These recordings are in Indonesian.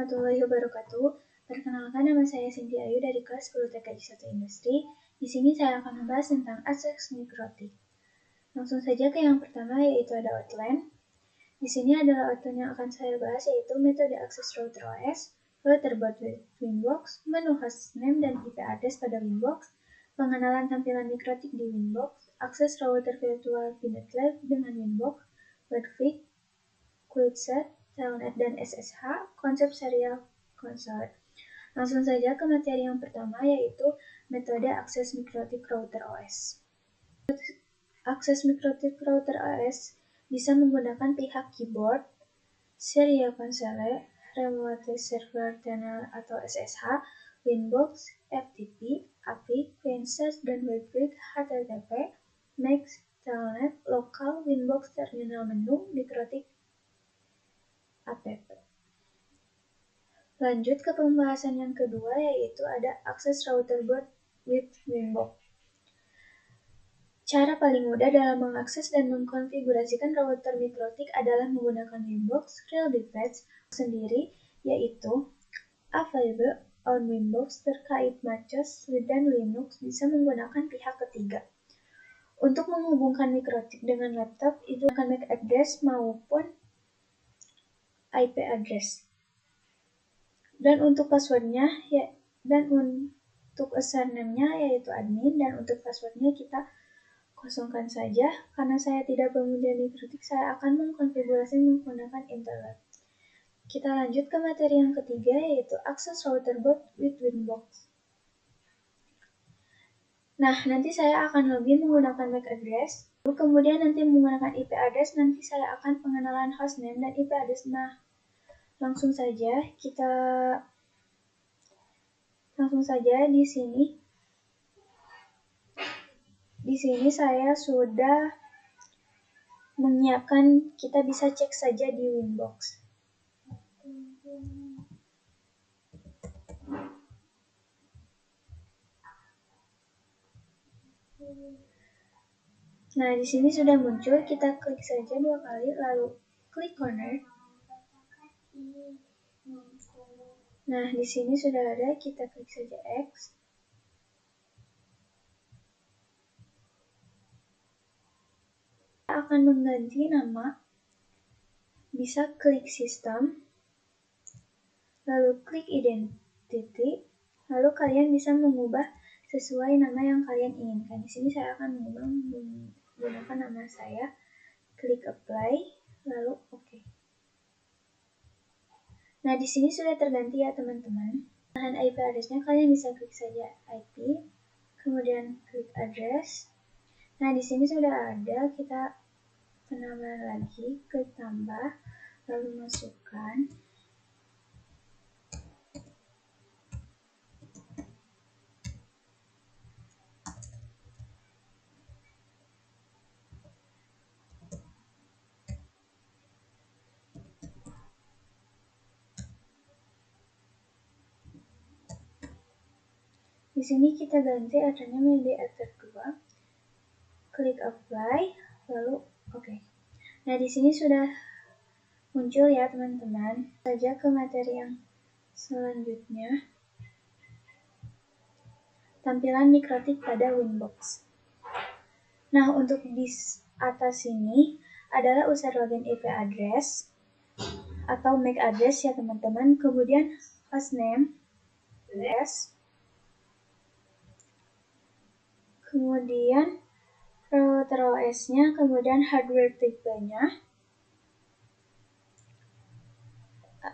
warahmatullahi wabarakatuh. Perkenalkan, nama saya Cynthia Ayu dari kelas 10 TKI 1 Industri. Di sini saya akan membahas tentang akses mikrotik. Langsung saja ke yang pertama, yaitu ada outline. Di sini adalah outline yang akan saya bahas, yaitu metode akses router OS, router boot with Winbox, menu hostname dan IP address pada Winbox, pengenalan tampilan mikrotik di Winbox, akses router virtual VNet Lab dengan Winbox, webfig, QuickSet, Telnet, dan SSH, konsep serial console. Langsung saja ke materi yang pertama, yaitu metode akses mikrotik router OS. Akses mikrotik router OS bisa menggunakan pihak keyboard, serial console, remote server tunnel atau SSH, Winbox, FTP, API, QuickSet, dan webfig, HTTP, MAC, Telnet, lokal, Winbox, terminal menu, mikrotik, app. Lanjut ke pembahasan yang kedua, yaitu ada akses router boot with Winbox. Cara paling mudah dalam mengakses dan mengkonfigurasikan router mikrotik adalah menggunakan Winbox Real Device sendiri, yaitu available on Winbox terkait MacOS dan Linux bisa menggunakan pihak ketiga. Untuk menghubungkan mikrotik dengan laptop, itu akan MAC address maupun IP address. Dan untuk passwordnya, untuk username-nya yaitu admin, dan untuk passwordnya kita kosongkan saja. Karena saya tidak pengguna mikrotik, saya akan mengkonfigurasi menggunakan internet. Kita lanjut ke materi yang ketiga, yaitu akses router boot with Winbox. Nah, nanti saya akan login menggunakan MAC address, kemudian nanti menggunakan IP address, nanti saya akan pengenalan hostname dan IP address. Nah, langsung saja di sini saya sudah menyiapkan, kita bisa cek saja di Winbox. Nah, di sini sudah muncul, kita klik saja 2 kali, lalu klik corner. Nah, di sini sudah ada, kita klik saja X. Kita akan mengganti nama, bisa klik sistem, lalu klik identity, lalu kalian bisa mengubah sesuai nama yang kalian inginkan. Di sini saya akan menggunakan nama saya, klik apply, lalu OK. Nah, di sini sudah terganti ya teman-teman. Bahan IP address-nya kalian bisa klik saja IP, kemudian klik address. Nah, di sini sudah ada, kita penambahan lagi, klik tambah, lalu masukkan. Di sini kita ganti adanya menjadi ether 2. Klik apply, lalu OK. Nah, di sini sudah muncul ya teman-teman. Saja ke materi yang selanjutnya. Tampilan mikrotik pada Winbox. Nah, untuk di atas sini adalah user login IP address atau MAC address ya teman-teman. Kemudian hostname, kemudian router OS-nya, kemudian hardware tipenya,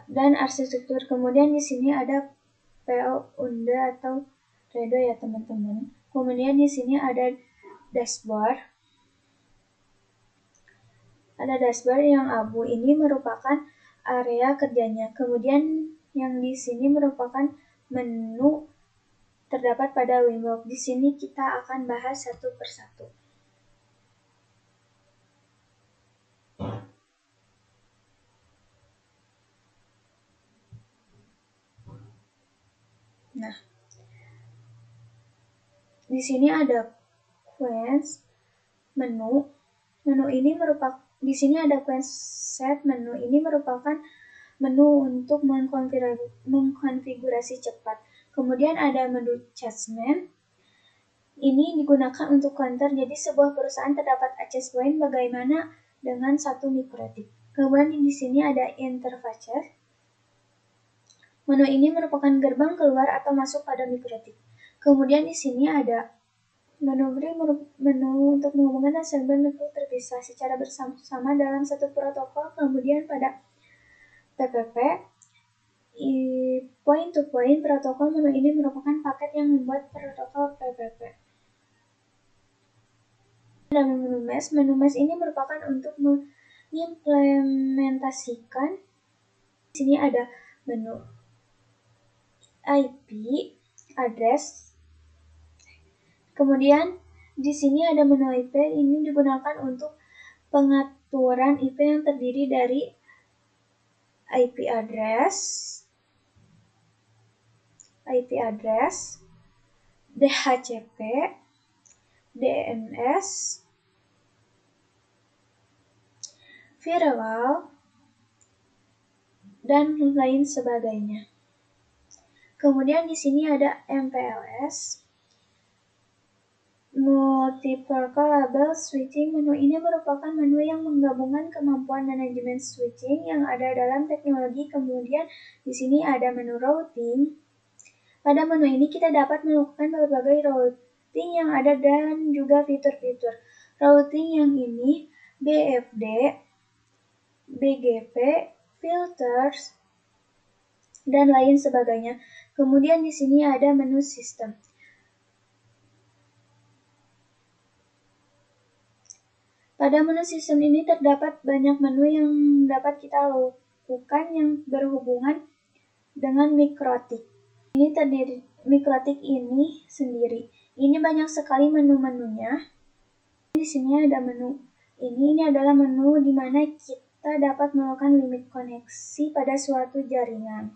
dan arsitektur. Kemudian di sini ada PO, UNDA atau Redo ya teman-teman. Kemudian di sini ada dashboard. Ada dashboard yang abu, ini merupakan area kerjanya. Kemudian yang di sini merupakan menu terdapat pada Winbox. Di sini kita akan bahas satu persatu. Nah, di sini ada menu ini merupakan, di sini ada QuickSet menu, ini merupakan menu untuk mengkonfigurasi cepat. Kemudian ada menu Attachment. Ini digunakan untuk counter, jadi sebuah perusahaan terdapat access point bagaimana dengan satu mikrotik. Kemudian di sini ada Interface. Menu ini merupakan gerbang keluar atau masuk pada mikrotik. Kemudian di sini ada menu untuk menghubungkan segmen network terpisah secara bersama dalam satu protokol. Kemudian pada PPP, point-to-point protokol, menu ini merupakan paket yang membuat protokol PPP. Ada menu mesh. Menu mesh ini merupakan untuk mengimplementasikan. Di sini ada menu IP address. Kemudian di sini ada menu IP. Ini digunakan untuk pengaturan IP yang terdiri dari IP address, DHCP, DNS, firewall, dan lain sebagainya. Kemudian di sini ada MPLS, Multi-Protocol Switching. Menu ini merupakan menu yang menggabungkan kemampuan manajemen switching yang ada dalam teknologi. Kemudian di sini ada menu routing. Pada menu ini kita dapat melakukan berbagai routing yang ada dan juga fitur-fitur. Routing yang ini BFD, BGP, filters, dan lain sebagainya. Kemudian di sini ada menu sistem. Pada menu sistem ini terdapat banyak menu yang dapat kita lakukan yang berhubungan dengan mikrotik. Ini terdiri mikrotik ini sendiri. Ini banyak sekali menu-menunya. Di sini ada menu ini adalah menu di mana kita dapat melakukan limit koneksi pada suatu jaringan,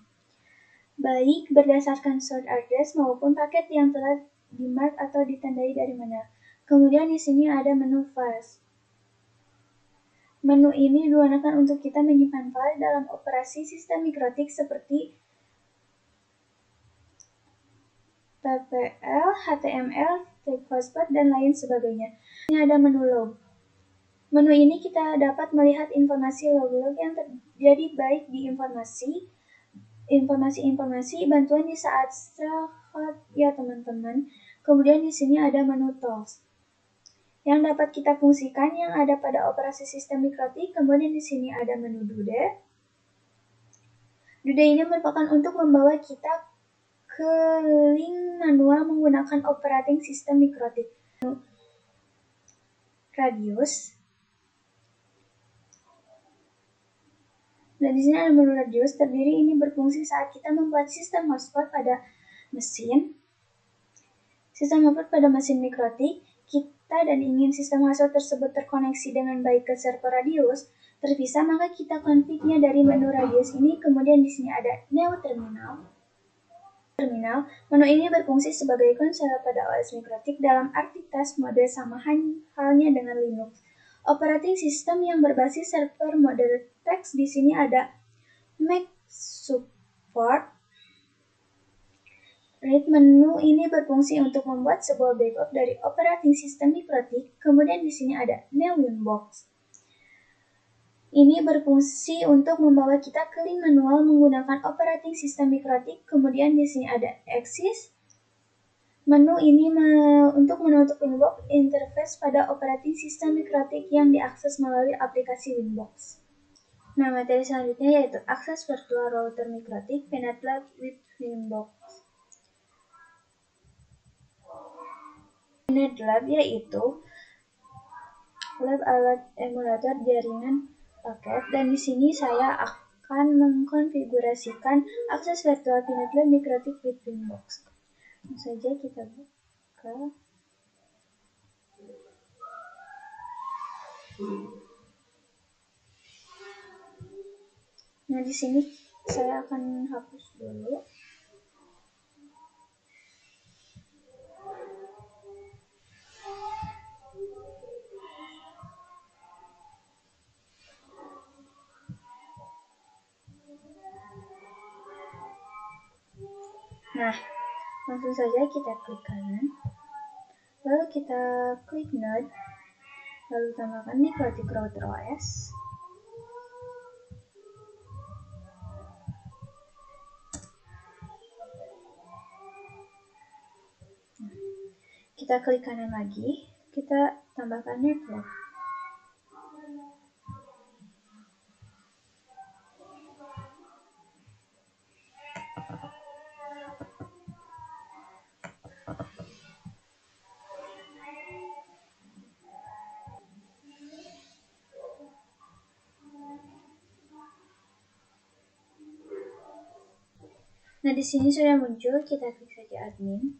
baik berdasarkan source address maupun paket yang telah di-mark atau ditandai dari mana. Kemudian di sini ada menu files. Menu ini digunakan untuk kita menyimpan file dalam operasi sistem mikrotik seperti PPL, HTML, TXT, dan lain sebagainya. Ini ada menu log. Menu ini kita dapat melihat informasi log-log yang terjadi baik di informasi bantuan di saat istirahat ya teman-teman. Kemudian di sini ada menu tools yang dapat kita fungsikan yang ada pada operasi sistem mikrotik. Kemudian di sini ada menu Dude. Dude ini merupakan untuk membawa kita ke link manual menggunakan operating system mikrotik. Radius. Dan di sini ada menu radius terdiri ini berfungsi saat kita membuat sistem hotspot pada mesin. Sistem hotspot pada mesin mikrotik kita dan ingin sistem hotspot tersebut terkoneksi dengan baik ke server radius terpisah, maka kita config-nya dari menu radius ini. Kemudian di sini ada new terminal. Menu ini berfungsi sebagai konsol pada OS mikrotik dalam arti task mode sama halnya dengan Linux. Operating system yang berbasis server mode teks. Di sini ada Mac support. Read menu ini berfungsi untuk membuat sebuah backup dari operating system mikrotik. Kemudian di sini ada new Winbox. Ini berfungsi untuk membawa kita ke link manual menggunakan operating system mikrotik. Kemudian di sini ada Exit. Menu ini untuk menutup Winbox interface pada operating system mikrotik yang diakses melalui aplikasi Winbox. Nah, materi selanjutnya yaitu akses virtual router mikrotik VNet Lab with Winbox. VNet Lab yaitu lab alat emulator jaringan paket, dan di sini saya akan mengkonfigurasikan akses virtual VNet Lab mikrotik with Winbox. Langsung saja kita buka. Nah, di sini saya akan hapus dulu. Nah, langsung saja kita klik kanan, lalu kita klik Node, lalu tambahkan Nikrotik Router OS. Kita klik kanan lagi, kita tambahkan network. Nah, di sini sudah muncul, kita klik saja admin,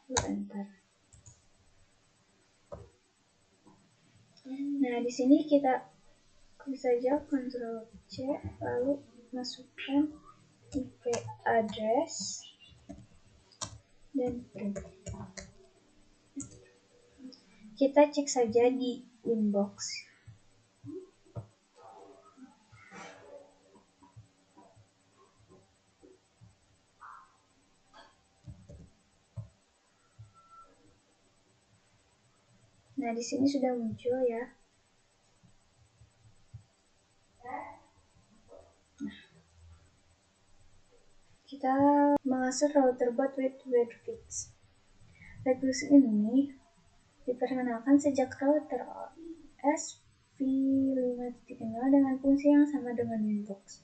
lalu enter. Nah, di sini kita klik saja Ctrl C, lalu masukkan IP address dan print. Kita cek saja di inbox. Nah, di sini sudah muncul ya. Kita mengakses router bot with Webfix. Webfix ini diperkenalkan sejak router OS v5.0 dengan fungsi yang sama dengan Winbox.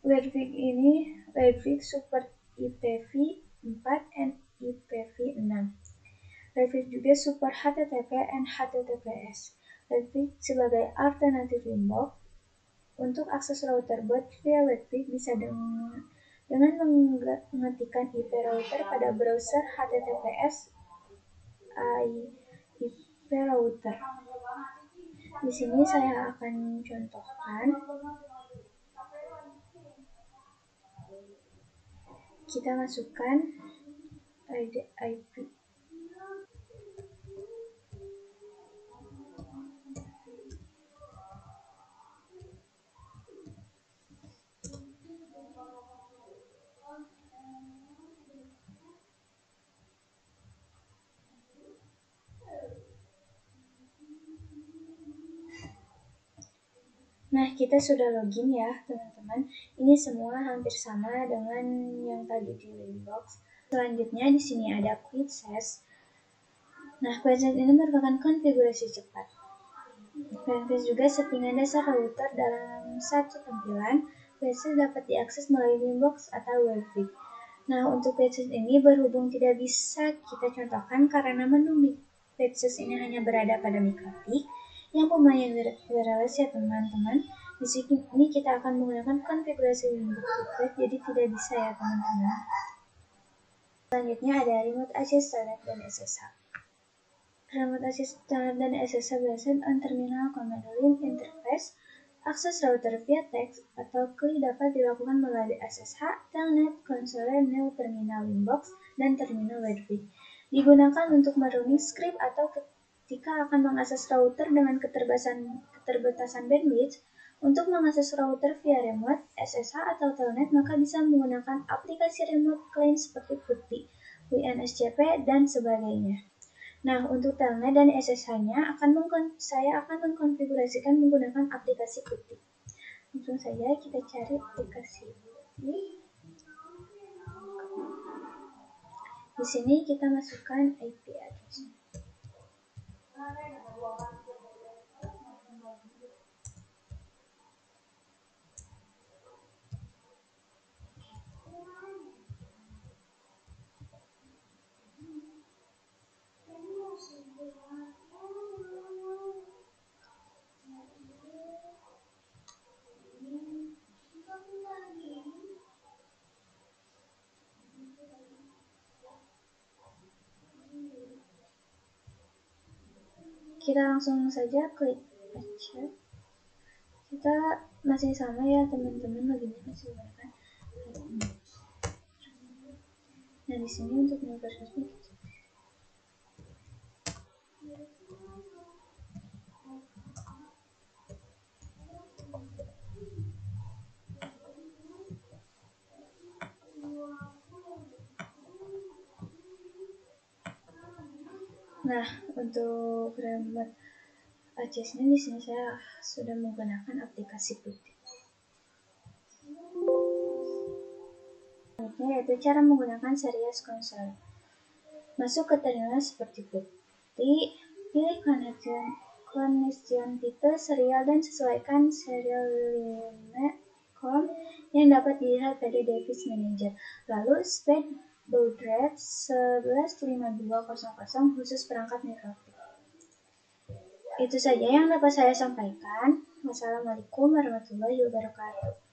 Webfix support IPv4 dan IPv6. Webfix juga support HTTP dan HTTPS. Webfix sebagai alternatif Winbox. Untuk akses router bot via Webfix bisa dengan mengetikkan IP router pada browser HTTPS IP router. Di sini saya akan contohkan. Kita masukkan IP. Nah, kita sudah login ya, teman-teman. Ini semua hampir sama dengan yang tadi di Winbox. Selanjutnya di sini ada Quick Access. Nah, Quick Access ini merupakan konfigurasi cepat. Webfix juga settingan dasar router dalam satu tampilan. Quick Access dapat diakses melalui Winbox atau Webfix. Nah, untuk Quick Access ini berhubung tidak bisa kita contohkan karena menu Quick Access ini hanya berada pada Mikrotik yang lumayan wireless ya teman-teman. Di sini kita akan menggunakan konfigurasi Winbox Secret, jadi tidak bisa ya teman-teman. Selanjutnya ada Remote Access Telnet dan SSH. Remote Access Telnet dan SSH based on Terminal Command Line Interface. Akses router via text atau CLI dapat dilakukan melalui SSH, Telnet, konsole, New Terminal Winbox, dan Terminal Webfix. Digunakan untuk merunning script atau ketika akan mengakses router dengan keterbatasan bandwidth. Untuk mengakses router via remote, SSH atau Telnet, maka bisa menggunakan aplikasi remote client seperti PuTTY, WinSCP, dan sebagainya. Nah, untuk Telnet dan SSH-nya saya akan mengkonfigurasikan menggunakan aplikasi PuTTY. Langsung saja kita cari aplikasi ini. Di sini kita masukkan IP address. Kita langsung saja klik accept. Kita masih sama ya teman-teman, loginnya masih menggunakan. Nah, di sini untuk universitasnya Nah, untuk remote adjustment di sini saya sudah menggunakan aplikasi Putih. Selanjutnya yaitu cara menggunakan series console. Masuk ke terminal seperti Putih, pilih connection tipe serial dan sesuaikan serial line yang dapat dilihat pada device manager. Lalu speed baud rate 115200 khusus perangkat mikrotik. Itu saja yang dapat saya sampaikan. Wassalamualaikum warahmatullahi wabarakatuh.